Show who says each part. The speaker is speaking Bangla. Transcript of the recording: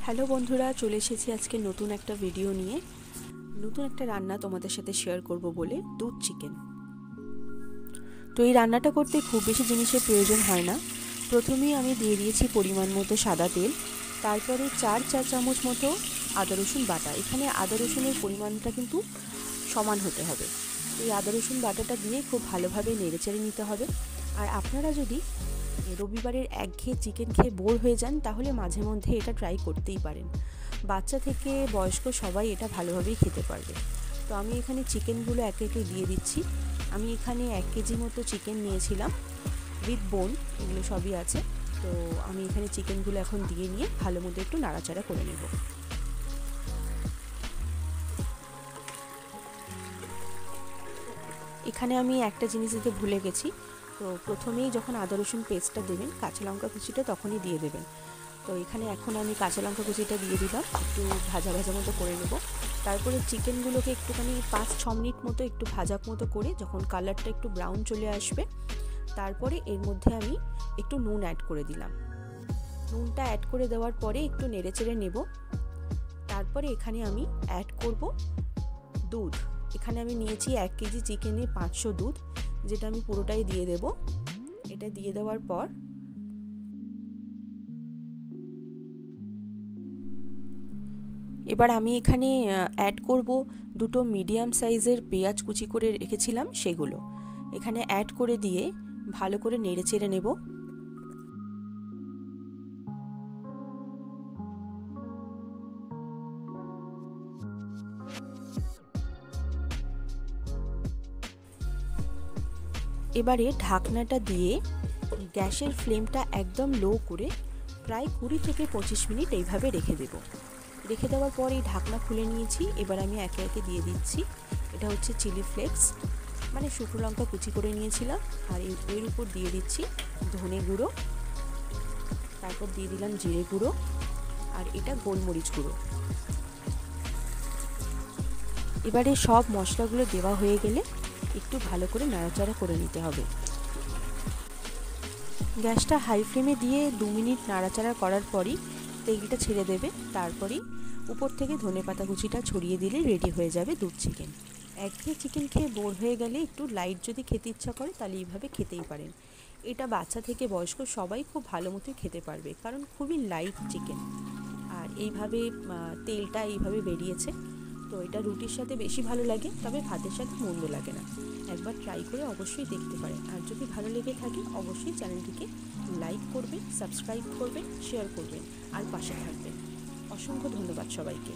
Speaker 1: হ্যালো বন্ধুরা, চলে এসেছি আজকে নতুন একটা ভিডিও নিয়ে। নতুন একটা রান্না তোমাদের সাথে শেয়ার করব বলে, দুধ চিকেন। তো এই রান্নাটা করতে খুব বেশি জিনিসের প্রয়োজন হয় না। প্রথমেই আমি দিয়ে দিয়েছি পরিমাণ মতো সাদা তেল, তারপরে 4 চা চামচ মতো আদা রসুন বাটা। এখানে আদা রসুনের পরিমাণটা কিন্তু সমান হতে হবে। এই আদা রসুন বাটাটা দিয়ে খুব ভালোভাবে নেড়েচেড়ে নিতে হবে। আর আপনারা যদি রবিবারের একঘেয়ে চিকেন খেয়ে বোর হয়ে যান, তাহলে মাঝে মধ্যে এটা ট্রাই করতেই পারেন। বাচ্চা থেকে বয়স্ক সবাই এটা ভালোভাবেই খেতে পারবে। তো আমি এখানে চিকেনগুলো একে একে দিয়ে দিচ্ছি। আমি এখানে 1 কেজি মতো চিকেন নিয়েছিলাম, উইথ বোন, এগুলো সবই আছে। তো আমি এখানে চিকেনগুলো এখন দিয়ে নিয়ে ভালো মতো একটু নাড়াচাড়া করে নেব। এখানে আমি একটা জিনিস দিতে ভুলে গেছি। তো প্রথমেই যখন আদা রসুন পেস্টটা দেবেন, কাঁচা লঙ্কা কুচিটা তখনই দিয়ে দেবেন। তো এখানে এখন আমি কাঁচা লঙ্কা কুচিটা দিয়ে দিলাম, একটু ভাজা ভাজা মতো করে নেব। তারপরে চিকেনগুলোকে একটুখানি 5-6 মিনিট মতো একটু ভাজা মতো করে, যখন কালারটা একটু ব্রাউন চলে আসবে, তারপরে এর মধ্যে আমি একটু নুন অ্যাড করে দিলাম। নুনটা অ্যাড করে দেওয়ার পরে একটু নেড়েচেড়ে নেব। তারপরে এখানে আমি অ্যাড করব দুধ। এখানে আমি নিয়েছি 1 কেজি চিকেনে 500 দুধ, যেটা আমি পুরোটাই দিয়ে দেব। এটা দিয়ে দেওয়ার পর এবার আমি এখানে অ্যাড করব 2টো মিডিয়াম সাইজের পেঁয়াজ কুচি করে রেখেছিলাম, সেগুলো এখানে অ্যাড করে দিয়ে ভালো করে নেড়েচেড়ে নেব। এবারে ঢাকনাটা দিয়ে গ্যাসের ফ্লেমটা একদম লো করে প্রায় 20 থেকে 25 মিনিট এইভাবে রেখে দেব। রেখে দেওয়ার পর এই ঢাকনা খুলে নিয়েছি। এবার আমি একে একে দিয়ে দিচ্ছি, এটা হচ্ছে চিলি ফ্লেক্স, মানে শুকনো লঙ্কা কুচি করে নিয়েছিলাম। আর এর উপর দিয়ে দিচ্ছি ধনে গুঁড়ো, তারপর দিয়ে দিলাম জিরে গুঁড়ো, আর এটা গোলমরিচ গুঁড়ো। এবারে সব মশলাগুলো দেওয়া হয়ে গেলে একটু ভালো করে নাড়াচাড়া করে নিতে হবে। গ্যাসটা হাই ফ্লেমে দিয়ে 2 মিনিট নাড়াচাড়া করার পরই তেলটা ছেড়ে দেবে। তারপরেই উপর থেকে ধনেপাতা কুচিটা ছড়িয়ে দিলে রেডি হয়ে যাবে দুধ চিকেন। একঘেয়ে চিকেন খেয়ে বোর হয়ে গেলে একটু লাইট যদি খেতে ইচ্ছা করে, তাহলে এইভাবে খেতেই পারেন। এটা বাচ্চা থেকে বয়স্ক সবাই খুব ভালো মতোই খেতে পারবে, কারণ খুবই লাইট চিকেন। আর এইভাবে তেলটা এইভাবে বেরিয়েছে। তো এটা রুটির সাথে বেশি ভালো লাগে, তবে ভাতের সাথে মন্দ লাগে না। একবার ট্রাই করে অবশ্যই দেখতে পারেন। আর যদি ভালো লেগে থাকে অবশ্যই চ্যানেলটিকে লাইক করবেন, সাবস্ক্রাইব করবেন, শেয়ার করবেন আর পাশে থাকবেন। অসংখ্য ধন্যবাদ সবাইকে।